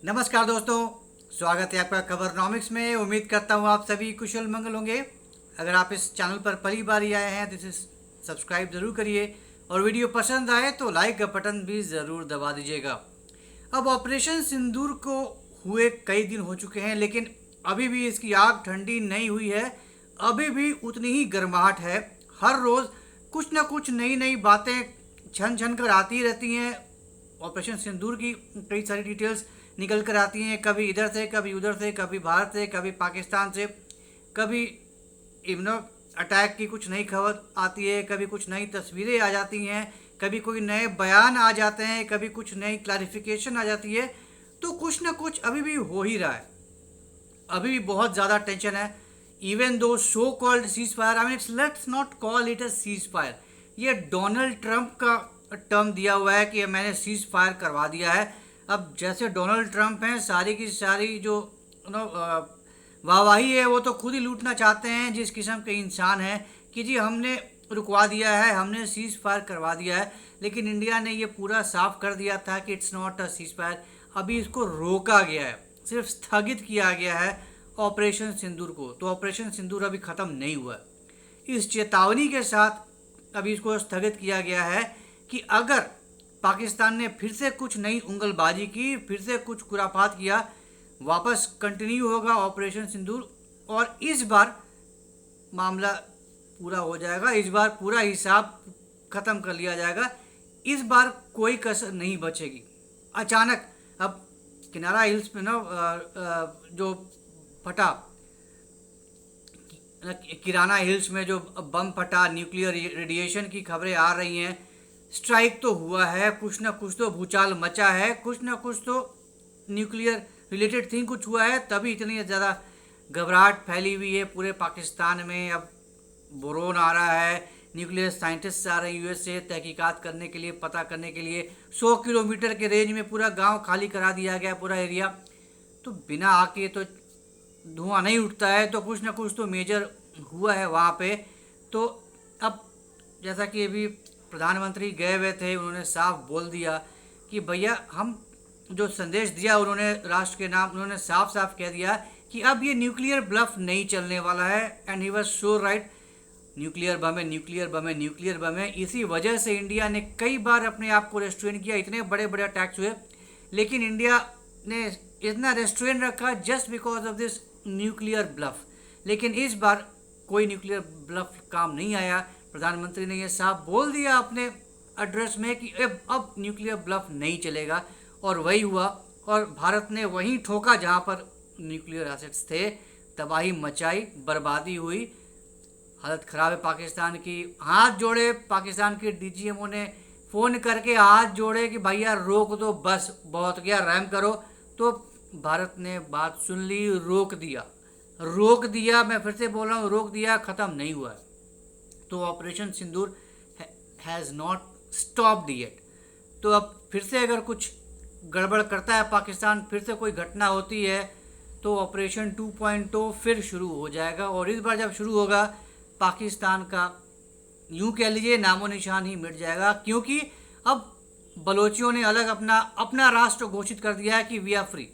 नमस्कार दोस्तों, स्वागत है आपका खबरनॉमिक्स में। उम्मीद करता हूँ आप सभी कुशल मंगल होंगे। अगर आप इस चैनल पर पहली बार ही आए हैं तो इसे सब्सक्राइब ज़रूर करिए और वीडियो पसंद आए तो लाइक का बटन भी ज़रूर दबा दीजिएगा। अब ऑपरेशन सिंदूर को हुए कई दिन हो चुके हैं, लेकिन अभी भी इसकी आग ठंडी नहीं हुई है। अभी भी उतनी ही गर्माहट है। हर रोज़ कुछ ना कुछ नई नई बातें छन छन कर आती रहती हैं। ऑपरेशन सिंदूर की कई सारी डिटेल्स निकल कर आती हैं, कभी इधर से, कभी उधर से, कभी भारत से, कभी पाकिस्तान से, कभी इम्नो अटैक की कुछ नई खबर आती है, कभी कुछ नई तस्वीरें आ जाती हैं, कभी कोई नए बयान आ जाते हैं, कभी कुछ नई क्लैरिफिकेशन आ जाती है। तो कुछ ना कुछ अभी भी हो ही रहा है। अभी भी बहुत ज़्यादा टेंशन है। Even though so called cease fire, I mean it's let's not call it a cease fire. ये डोनाल्ड ट्रंप का टर्म दिया हुआ है कि मैंने सीज फायर करवा दिया है। अब जैसे डोनाल्ड ट्रंप हैं, सारी की सारी जो नो वाहवाही है वो तो खुद ही लूटना चाहते हैं, जिस किस्म के इंसान हैं कि जी हमने रुकवा दिया है, हमने सीज फायर करवा दिया है। लेकिन इंडिया ने ये पूरा साफ कर दिया था कि it's not a cease fire. अभी इसको रोका गया है, सिर्फ स्थगित किया गया है ऑपरेशन सिंदूर को। तो ऑपरेशन सिंदूर अभी ख़त्म नहीं हुआ है। इस चेतावनी के साथ अभी इसको स्थगित किया गया है कि अगर पाकिस्तान ने फिर से कुछ नई उंगलबाजी की, फिर से कुछ खुराफात किया, वापस कंटिन्यू होगा ऑपरेशन सिंदूर। और इस बार मामला पूरा हो जाएगा, इस बार पूरा हिसाब ख़त्म कर लिया जाएगा। इस बार कोई कसर नहीं बचेगी। अचानक अब किनारा हिल्स में ना जो फटा, किराना हिल्स में जो बम फटा, न्यूक्लियर रेडिएशन की खबरें आ रही हैं। स्ट्राइक तो हुआ है, कुछ ना कुछ तो भूचाल मचा है, कुछ ना कुछ तो न्यूक्लियर रिलेटेड थिंग कुछ हुआ है, तभी इतनी ज़्यादा घबराहट फैली हुई है पूरे पाकिस्तान में। अब बोरोन आ रहा है, न्यूक्लियर साइंटिस्ट आ रहे हैं यूएस से तहकीकात करने के लिए, पता करने के लिए। 100 किलोमीटर के रेंज में पूरा गांव खाली करा दिया गया, पूरा एरिया। तो बिना आके तो धुआं नहीं उठता है, तो कुछ ना कुछ तो मेजर हुआ है वहाँ पे। तो अब जैसा कि अभी प्रधानमंत्री गए हुए थे, उन्होंने साफ बोल दिया कि भैया हम जो संदेश दिया उन्होंने राष्ट्र के नाम, उन्होंने साफ साफ कह दिया कि अब ये न्यूक्लियर ब्लफ नहीं चलने वाला है। And he was so right. Nuclear bomb है, न्यूक्लियर बम है, न्यूक्लियर बम है। इसी वजह से इंडिया ने कई बार अपने आप को रेस्ट्रेन किया, इतने बड़े बड़े अटैक्स हुए, लेकिन इंडिया ने इतना रेस्ट्रेन रखा just because of this nuclear bluff. लेकिन इस बार कोई न्यूक्लियर ब्लफ काम नहीं आया। प्रधानमंत्री ने यह साफ बोल दिया अपने एड्रेस में कि अब न्यूक्लियर ब्लफ नहीं चलेगा, और वही हुआ। और भारत ने वहीं ठोका जहां पर न्यूक्लियर एसेट्स थे। तबाही मचाई, बर्बादी हुई, हालत ख़राब है पाकिस्तान की। हाथ जोड़े पाकिस्तान के डीजीएमओ ने, फ़ोन करके हाथ जोड़े कि भैया रोक दो, बस बहुत गया, रहम करो। तो भारत ने बात सुन ली, रोक दिया, रोक दिया। मैं फिर से बोल रहा हूँ, रोक दिया, ख़त्म नहीं हुआ है। तो operation Sindoor has not stopped yet. तो अब फिर से अगर कुछ गड़बड़ करता है पाकिस्तान, फिर से कोई घटना होती है, तो ऑपरेशन 2.0 फिर शुरू हो जाएगा। और इस बार जब शुरू होगा, पाकिस्तान का यूँ कह लीजिए नामो निशान ही मिट जाएगा। क्योंकि अब बलोचियों ने अलग अपना अपना राष्ट्र घोषित कर दिया है कि वी आर फ्री।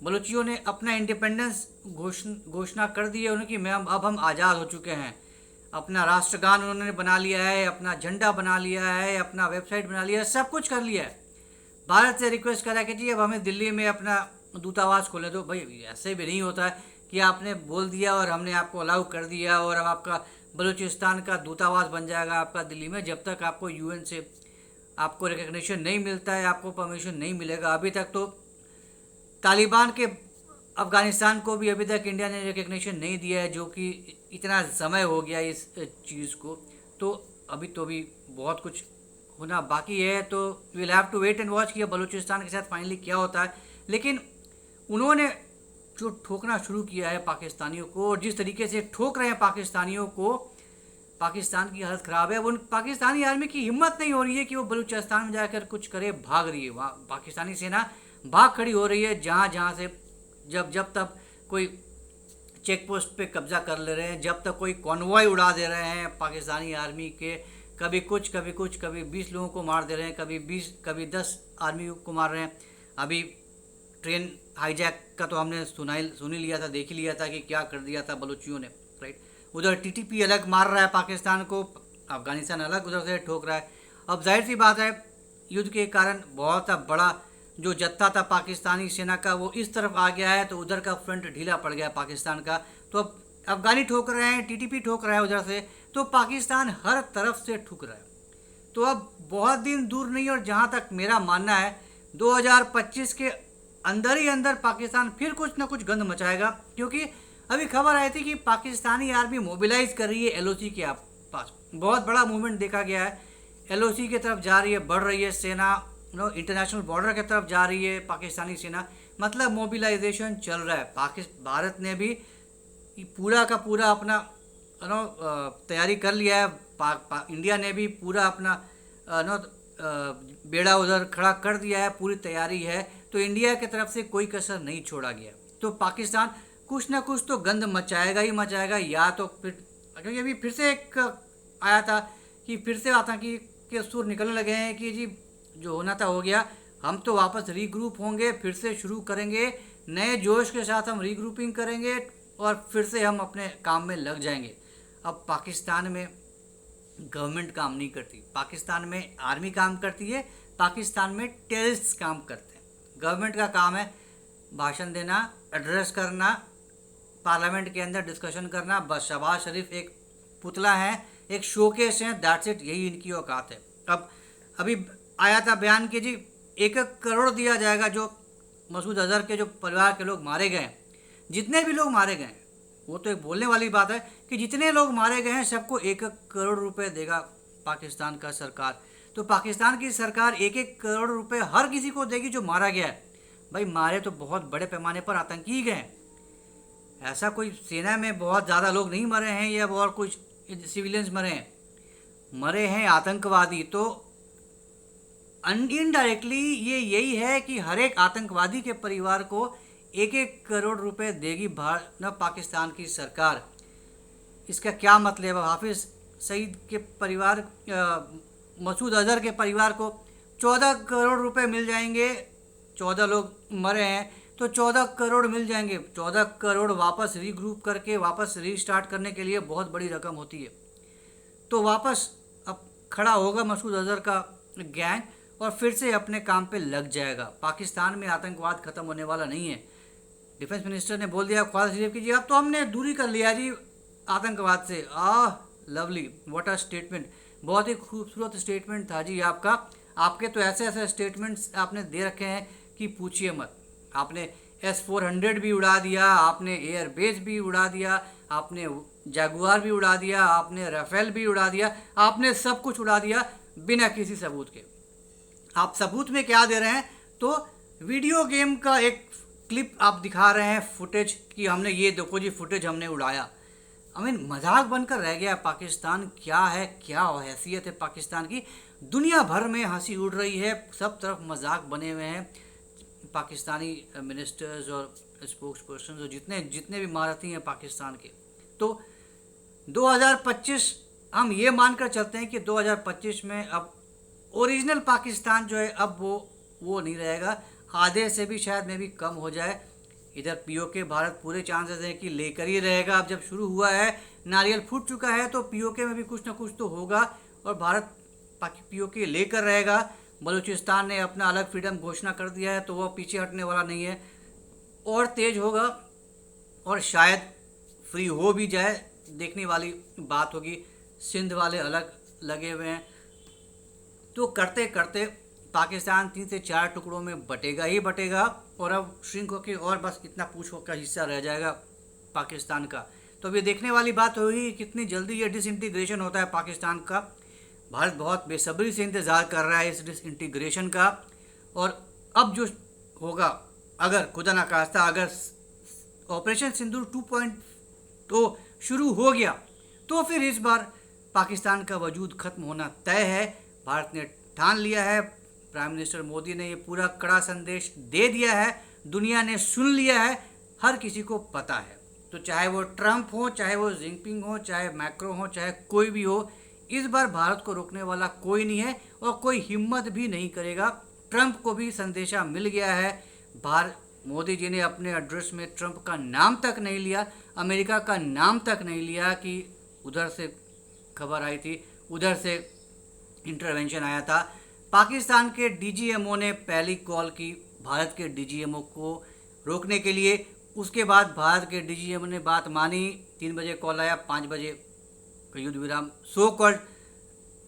बलोचियों ने अपना इंडिपेंडेंस घोषणा कर दी है उनकी, मैं अब हम आज़ाद हो चुके हैं। अपना राष्ट्रगान उन्होंने बना लिया है, अपना झंडा बना लिया है, अपना वेबसाइट बना लिया है, सब कुछ कर लिया है। भारत से रिक्वेस्ट करा कि जी अब हमें दिल्ली में अपना दूतावास खोले दो। भाई ऐसे भी नहीं होता है कि आपने बोल दिया और हमने आपको अलाउ कर दिया और अब आपका बलूचिस्तान का दूतावास बन जाएगा आपका दिल्ली में। जब तक आपको यूएन से आपको रिकग्निशन नहीं मिलता है, आपको परमिशन नहीं मिलेगा। अभी तक तो तालिबान के अफ़गानिस्तान को भी अभी तक इंडिया ने रिकग्निशन नहीं दिया है, जो कि इतना समय हो गया इस चीज़ को। तो अभी तो भी बहुत कुछ होना बाकी है। तो will have to wait and watch कि बलूचिस्तान के साथ फाइनली क्या होता है। लेकिन उन्होंने जो ठोकना शुरू किया है पाकिस्तानियों को, और जिस तरीके से ठोक रहे हैं पाकिस्तानियों को, पाकिस्तान की हालत ख़राब है। उन पाकिस्तानी आर्मी की हिम्मत नहीं हो रही है कि वो बलूचिस्तान में जाकर कुछ करे, भाग रही है। वहाँ पाकिस्तानी सेना भाग खड़ी हो रही है, जहाँ जहाँ से जब तक कोई चेक पोस्ट पे कब्जा कर ले रहे हैं, जब तक कोई कॉन्वॉय उड़ा दे रहे हैं पाकिस्तानी आर्मी के, कभी कुछ कभी 20 लोगों को मार दे रहे हैं, कभी 10 आर्मी को मार रहे हैं। अभी ट्रेन हाईजैक का तो हमने सुन ही लिया था, देख ही लिया था कि क्या कर दिया था बलूचियों ने, राइट। उधर टीटीपी अलग मार रहा है पाकिस्तान को, अफगानिस्तान अलग उधर से ठोक रहा है। अब जाहिर सी बात है युद्ध के कारण बहुत बड़ा जो जत्था था पाकिस्तानी सेना का वो इस तरफ आ गया है, तो उधर का फ्रंट ढीला पड़ गया पाकिस्तान का। तो अब अफगानी ठोक रहे हैं, टीटीपी ठोक रहा है उधर से, तो पाकिस्तान हर तरफ से ठुक रहा है। तो अब बहुत दिन दूर नहीं, और जहाँ तक मेरा मानना है 2025 के अंदर ही अंदर पाकिस्तान फिर कुछ ना कुछ गंद मचाएगा, क्योंकि अभी खबर आई थी कि पाकिस्तानी आर्मी मोबिलाइज कर रही है एलओसी के पास। बहुत बड़ा मूवमेंट देखा गया है, एलओसी की तरफ जा रही है, बढ़ रही है सेना, इंटरनेशनल बॉर्डर की तरफ जा रही है पाकिस्तानी सेना, मतलब मोबिलाइजेशन चल रहा है। भारत ने भी पूरा का पूरा अपना तैयारी कर लिया है, इंडिया ने भी पूरा अपना बेड़ा उधर खड़ा कर दिया है, पूरी तैयारी है। तो इंडिया की तरफ से कोई कसर नहीं छोड़ा गया। तो पाकिस्तान कुछ ना कुछ तो गंद मचाएगा ही मचाएगा, या तो फिर, क्योंकि अभी फिर से एक आया था कि फिर से आतंकी के सुर निकलने लगे हैं कि जी जो होना था हो गया, हम तो वापस रीग्रुप होंगे, फिर से शुरू करेंगे, नए जोश के साथ हम रीग्रुपिंग करेंगे और फिर से हम अपने काम में लग जाएंगे। अब पाकिस्तान में गवर्नमेंट काम नहीं करती, पाकिस्तान में आर्मी काम करती है, पाकिस्तान में टेररिस्ट काम करते हैं। गवर्नमेंट का काम है भाषण देना, एड्रेस करना, पार्लियामेंट के अंदर डिस्कशन करना, बस। शहबाज शरीफ एक पुतला है, एक शोकेस है, दैट्स इट, यही इनकी औकात है। अब अभी आया था बयान कि जी 1-1 करोड़ दिया जाएगा जो मसूद अजहर के जो परिवार के लोग मारे गए, जितने भी लोग मारे गए, वो तो एक बोलने वाली बात है कि जितने लोग मारे गए हैं सबको 1-1 करोड़ रुपए देगा पाकिस्तान का सरकार। तो पाकिस्तान की सरकार 1-1 करोड़ रुपए हर किसी को देगी जो मारा गया है। भाई मारे तो बहुत बड़े पैमाने पर आतंकी ही गए, ऐसा कोई सेना में बहुत ज़्यादा लोग नहीं मरे हैं या और कुछ सिविलियंस मरे हैं आतंकवादी। तो इनडायरेक्टली ये यही है कि हर एक आतंकवादी के परिवार को 1-1 करोड़ रुपए देगी पाकिस्तान की सरकार। इसका क्या मतलब है? हाफिज़ सईद के परिवार, मसूद अजहर के परिवार को 14 करोड़ रुपए मिल जाएंगे। 14 लोग मरे हैं तो 14 करोड़ मिल जाएंगे। 14 करोड़ वापस रीग्रुप करके वापस रीस्टार्ट करने के लिए बहुत बड़ी रकम होती है। तो वापस अब खड़ा होगा मसूद अजहर का गैंग और फिर से अपने काम पे लग जाएगा। पाकिस्तान में आतंकवाद खत्म होने वाला नहीं है। डिफेंस मिनिस्टर ने बोल दिया ख्वाजा शरीफ की जी अब तो हमने दूरी कर लिया जी आतंकवाद से। लवली, व्हाट अ स्टेटमेंट, बहुत ही खूबसूरत स्टेटमेंट था जी आपका। आपके तो ऐसे ऐसे स्टेटमेंट्स आपने दे रखे हैं कि पूछिए मत। आपने S-400 भी उड़ा दिया, आपने एयरबेस भी उड़ा दिया, आपने जैगुआर भी उड़ा दिया, आपने राफेल भी उड़ा दिया, आपने सब कुछ उड़ा दिया बिना किसी सबूत के। आप सबूत में क्या दे रहे हैं? तो वीडियो गेम का एक क्लिप आप दिखा रहे हैं, फुटेज, कि हमने ये देखो जी फुटेज हमने उड़ाया। मजाक बनकर रह गया पाकिस्तान। क्या है, क्या हैसियत है पाकिस्तान की? दुनिया भर में हंसी उड़ रही है, सब तरफ मजाक बने हुए हैं। पाकिस्तानी मिनिस्टर्स और स्पोक्स पर्सन और जितने भी महारथी हैं पाकिस्तान के। तो 2025 हम ये मानकर चलते हैं कि 2025 में अब ओरिजिनल पाकिस्तान जो है अब वो नहीं रहेगा, आधे से भी शायद में भी कम हो जाए। इधर पीओके भारत पूरे चांसेस हैं कि लेकर ही रहेगा। अब जब शुरू हुआ है, नारियल फूट चुका है, तो पीओके में भी कुछ ना कुछ तो होगा और भारत पीओके लेकर रहेगा। बलूचिस्तान ने अपना अलग फ्रीडम घोषणा कर दिया है तो वह पीछे हटने वाला नहीं है, और तेज होगा और शायद फ्री हो भी जाए, देखने वाली बात होगी। सिंध वाले अलग लगे हुए हैं, तो करते करते पाकिस्तान 3 से 4 टुकड़ों में बटेगा ही बटेगा, और अब श्रिंक होकर और बस इतना पूछ का हिस्सा रह जाएगा पाकिस्तान का। तो अभी देखने वाली बात होगी कितनी जल्दी ये डिसइंटीग्रेशन होता है पाकिस्तान का। भारत बहुत बेसब्री से इंतज़ार कर रहा है इस डिसइंटीग्रेशन का। और अब जो होगा, अगर खुदा ना खास्ता अगर ऑपरेशन सिंदूर 2.0 शुरू हो गया तो फिर इस बार पाकिस्तान का वजूद खत्म होना तय है। भारत ने ठान लिया है, प्राइम मिनिस्टर मोदी ने ये पूरा कड़ा संदेश दे दिया है, दुनिया ने सुन लिया है, हर किसी को पता है। तो चाहे वो ट्रंप हो, चाहे वो जिनपिंग हो, चाहे मैक्रो हो, चाहे कोई भी हो, इस बार भारत को रोकने वाला कोई नहीं है और कोई हिम्मत भी नहीं करेगा। ट्रंप को भी संदेशा मिल गया है, मोदी जी ने अपने एड्रेस में ट्रंप का नाम तक नहीं लिया, अमेरिका का नाम तक नहीं लिया कि उधर से खबर आई थी, उधर से इंटरवेंशन आया था। पाकिस्तान के डीजीएमओ ने पहली कॉल की भारत के डीजीएमओ को रोकने के लिए। उसके बाद भारत के डीजीएमओ ने बात मानी, 3 बजे कॉल आया, 5 बजे का युद्ध विराम, सो कॉल्ड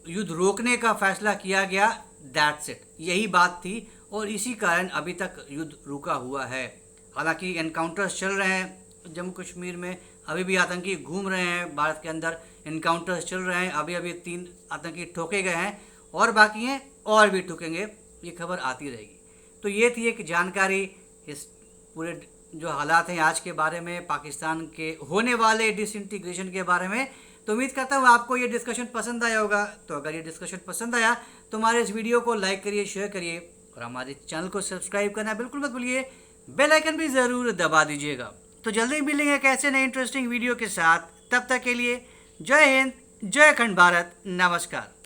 युद्ध रोकने का फैसला किया गया। दैट्स इट, यही बात थी और इसी कारण अभी तक युद्ध रुका हुआ है। हालांकि एनकाउंटर्स चल रहे हैं जम्मू कश्मीर में, अभी भी आतंकी घूम रहे हैं भारत के अंदर, एनकाउंटर्स चल रहे हैं। अभी अभी 3 आतंकी ठोके गए हैं और बाकी हैं और भी ठोकेंगे, ये खबर आती रहेगी। तो ये थी एक जानकारी इस पूरे जो हालात हैं आज के बारे में, पाकिस्तान के होने वाले डिसइंटीग्रेशन के बारे में। तो उम्मीद करता हूँ आपको ये डिस्कशन पसंद आया होगा। तो अगर ये डिस्कशन पसंद आया तो हमारे इस वीडियो को लाइक करिए, शेयर करिए और हमारे चैनल को सब्सक्राइब करना बिल्कुल मत भूलिए। बेल आइकन भी ज़रूर दबा दीजिएगा। तो जल्दी मिलेंगे एक ऐसे नए इंटरेस्टिंग वीडियो के साथ। तब तक के लिए जय हिंद, जय अखंड भारत, नमस्कार।